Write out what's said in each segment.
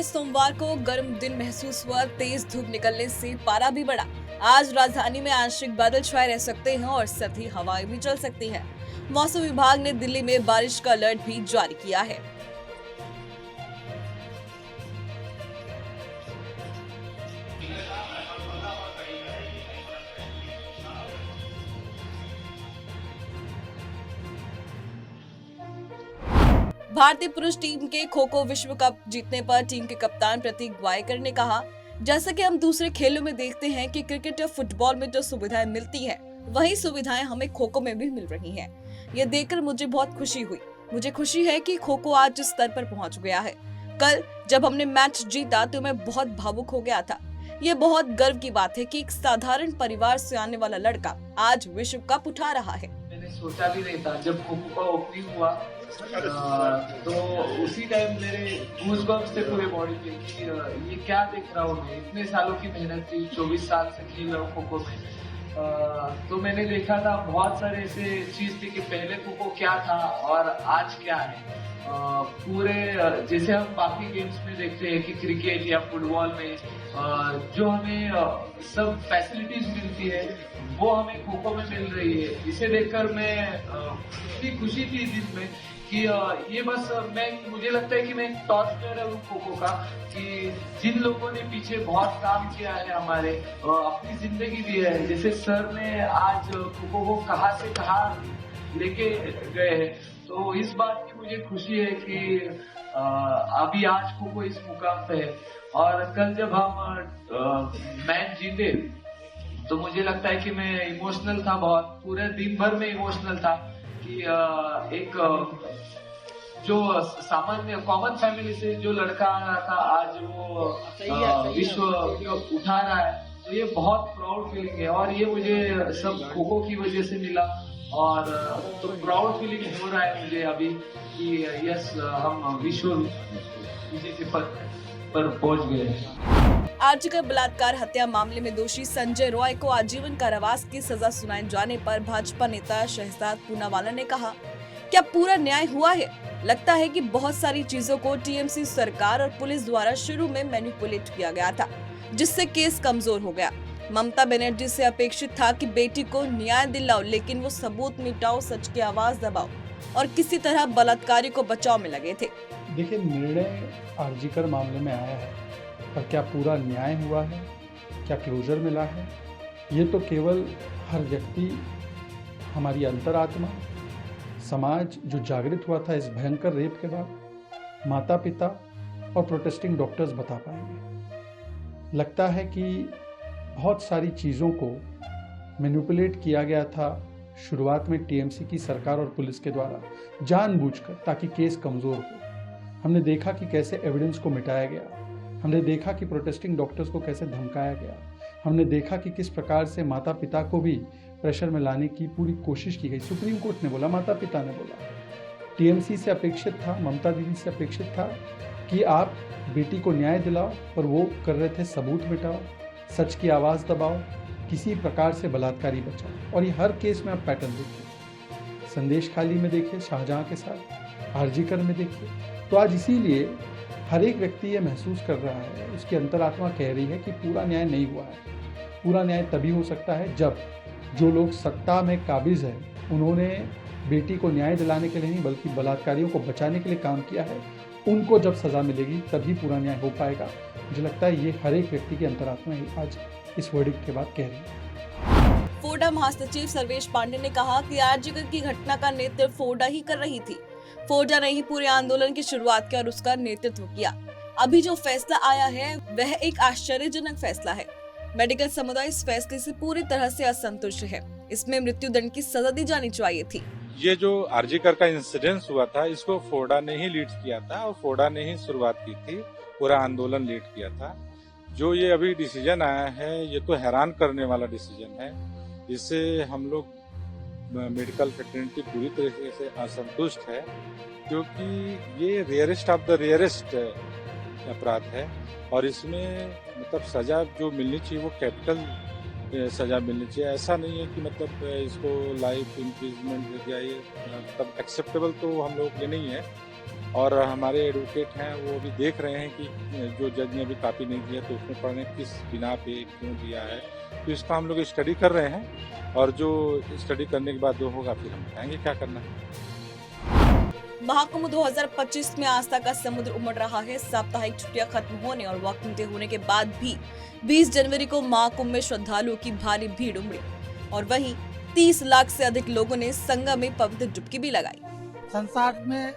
में सोमवार को गर्म दिन महसूस हुआ। तेज धूप निकलने से पारा भी बढ़ा। आज राजधानी में आंशिक बादल छाए रह सकते हैं और सर्दी हवाएं भी चल सकती हैं। मौसम विभाग ने दिल्ली में बारिश का अलर्ट भी जारी किया है। भारतीय पुरुष टीम के खो खो विश्व कप जीतने पर टीम के कप्तान प्रतीक ग्वायकर ने कहा, जैसा कि हम दूसरे खेलों में देखते हैं कि क्रिकेट या फुटबॉल में जो सुविधाएं मिलती हैं, वही सुविधाएं हमें खो खो में भी मिल रही हैं। ये देखकर मुझे बहुत खुशी हुई। मुझे खुशी है कि खो खो आज इस स्तर पर पहुंच गया है। कल जब हमने मैच जीता तो मैं बहुत भावुक हो गया था। ये बहुत गर्व की बात है कि एक साधारण परिवार से आने वाला लड़का आज विश्व कप उठा रहा है। मैंने सोचा भी नहीं था। जब खो खो का ओपनिंग हुआ तो उसी टाइम मेरे गूज़बम्प्स थे पूरे बॉडी पे कि ये क्या देख रहा हूँ मैं। इतने सालों की मेहनत थी, 24 साल से खेल रहा हूँ खो खो में। तो मैंने देखा था बहुत सारे ऐसे चीज थी कि पहले खो खो क्या था और आज क्या है। पूरे जैसे हम बाकी गेम्स में देखते हैं कि क्रिकेट या फुटबॉल में जो हमें सब फैसिलिटीज मिलती है वो हमें खो खो में मिल रही है। इसे देखकर मैं इतनी खुशी थी दिल में कि ये बस मुझे लगता है कि मैं एक टॉर्च बेयरर हूँ खो खो का, कि जिन लोगों ने पीछे बहुत काम किया है हमारे अपनी जिंदगी दी है। जैसे सर ने आज खो खो को कहाँ से कहाँ लेके गए हैं, तो इस बात की मुझे खुशी है कि अभी आज खो खो इस मुकाम पे है। और कल जब हम मैच जीते तो मुझे लगता है कि मैं इमोशनल था बहुत। पूरे दिन भर में इमोशनल था कि एक जो सामान्य कॉमन फैमिली से जो लड़का आ रहा था आज वो विश्व कप उठा रहा है, तो ये बहुत प्राउड फीलिंग है। और ये मुझे सब खो खो की वजह से मिला और तो प्राउड फीलिंग हो रहा है मुझे अभी कि यस हम विश्व विजेता के पद पर पहुंच गए हैं। आर्जिकर बलात्कार हत्या मामले में दोषी संजय रॉय को आजीवन कारावास की सजा सुनाए जाने पर भाजपा नेता शहजाद पूनावाला ने कहा, क्या पूरा न्याय हुआ है? लगता है कि बहुत सारी चीजों को टीएमसी सरकार और पुलिस द्वारा शुरू में मैनिपुलेट किया गया था, जिससे केस कमजोर हो गया। ममता बनर्जी से अपेक्षित था कि बेटी को न्याय दिलाओ, लेकिन वो सबूत मिटाओ, सच की आवाज दबाओ और किसी तरह बलात्कारी को बचाव में लगे थे। देखिए, निर्णय आर्जिकर मामले में आया है, पर क्या पूरा न्याय हुआ है? क्या क्लोजर मिला है? ये तो केवल हर व्यक्ति, हमारी अंतरात्मा, समाज जो जागृत हुआ था इस भयंकर रेप के बाद, माता पिता और प्रोटेस्टिंग डॉक्टर्स बता पाएंगे। लगता है कि बहुत सारी चीज़ों को मैनिपुलेट किया गया था शुरुआत में टीएमसी की सरकार और पुलिस के द्वारा जानबूझकर, ताकि केस कमज़ोर हो। हमने देखा कि कैसे एविडेंस को मिटाया गया। हमने देखा कि प्रोटेस्टिंग डॉक्टर्स को कैसे धमकाया गया। हमने देखा कि किस प्रकार से माता पिता को भी प्रेशर में लाने की पूरी कोशिश की गई। सुप्रीम कोर्ट ने बोला, माता पिता ने बोला, टीएमसी से अपेक्षित था, ममता दीदी से अपेक्षित था कि आप बेटी को न्याय दिलाओ, पर वो कर रहे थे सबूत मिटाओ, सच की आवाज़ दबाओ, किसी प्रकार से बलात्कारी बचाओ। और ये हर केस में आप पैटर्न देखिए, संदेश खाली में देखिए, शाहजहां के साथ, आर्जिकर में देखिए। तो आज इसीलिए हर एक व्यक्ति ये महसूस कर रहा है, उसकी अंतरात्मा कह रही है कि पूरा न्याय नहीं हुआ है। पूरा न्याय तभी हो सकता है जब जो लोग सत्ता में काबिज है, उन्होंने बेटी को न्याय दिलाने के लिए नहीं बल्कि बलात्कारियों को बचाने के लिए काम किया है, उनको जब सज़ा मिलेगी तभी पूरा न्याय हो पाएगा। मुझे लगता है ये हर एक व्यक्ति की अंतरात्मा आज इस वर्डिक्ट के बाद कह रही है। फोडा महासचिव सर्वेश पांडे ने कहा कि आर्जिकर की घटना का नेतृत्व फोडा ही कर रही थी। फोडा ने ही पूरे आंदोलन की शुरुआत की और उसका नेतृत्व किया। अभी जो फैसला आया है वह एक आश्चर्यजनक फैसला है। मेडिकल समुदाय इस फैसले से पूरी तरह से असंतुष्ट है। इसमें मृत्युदंड की सजा दी जानी चाहिए थी। ये जो आर्जिकर का इंसिडेंस हुआ था, इसको फोडा ने ही लीड किया था और फोडा ने ही शुरुआत की थी, पूरा आंदोलन लीड किया था। जो ये अभी डिसीजन आया है, ये तो हैरान करने वाला डिसीजन है। इससे हम लोग मेडिकल फ्रेटर्निटी पूरी तरीके से असंतुष्ट है, क्योंकि ये रेयरेस्ट ऑफ द रेयरेस्ट अपराध है और इसमें मतलब सजा जो मिलनी चाहिए वो कैपिटल सजा मिलनी चाहिए। ऐसा नहीं है कि मतलब इसको लाइफ इम्प्रिजमेंट दिया, ये मतलब एक्सेप्टेबल तो हम लोग ये नहीं है। और हमारे एडवोकेट हैं वो भी देख रहे हैं कि जो जज ने अभी कॉपी नहीं दिया तो उसमें पढ़ने किस बिना पे क्यों दिया है, तो इसका हम लोग स्टडी कर रहे हैं और जो स्टडी करने के बाद जो होगा फिर हम बताएंगे क्या करना है। महाकुंभ 2025 में आस्था का समुद्र उमड़ रहा है। साप्ताहिक छुट्टियां खत्म होने और वॉकिंग डे होने के बाद भी 20 जनवरी को महाकुंभ में श्रद्धालुओं की भारी भीड़ उमड़ी और वहीं 30 लाख से अधिक लोगों ने संगम में पवित्र डुबकी भी लगाई। संसार में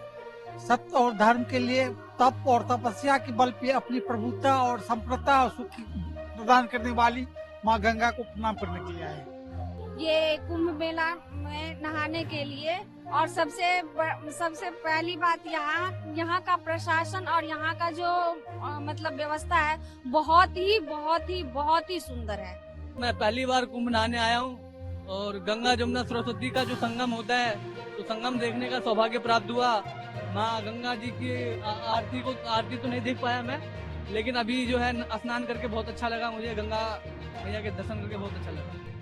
सत्य और धर्म के लिए तप और तपस्या के बल पे अपनी प्रभुता और संप्रभुता और सुख प्रदान करने वाली माँ गंगा को प्रणाम करने के लिए आए। ये कुंभ मेला में नहाने के लिए और सबसे पहली बात यहाँ का प्रशासन और यहाँ का जो मतलब व्यवस्था है बहुत ही सुंदर है। मैं पहली बार कुंभ नहाने आया हूँ और गंगा जमुना सरस्वती का जो संगम होता है तो संगम देखने का सौभाग्य प्राप्त हुआ। माँ गंगा जी की आरती तो नहीं देख पाया मैं, लेकिन अभी जो है स्नान करके बहुत अच्छा लगा मुझे। गंगा मैया के दर्शन करके बहुत अच्छा लगा।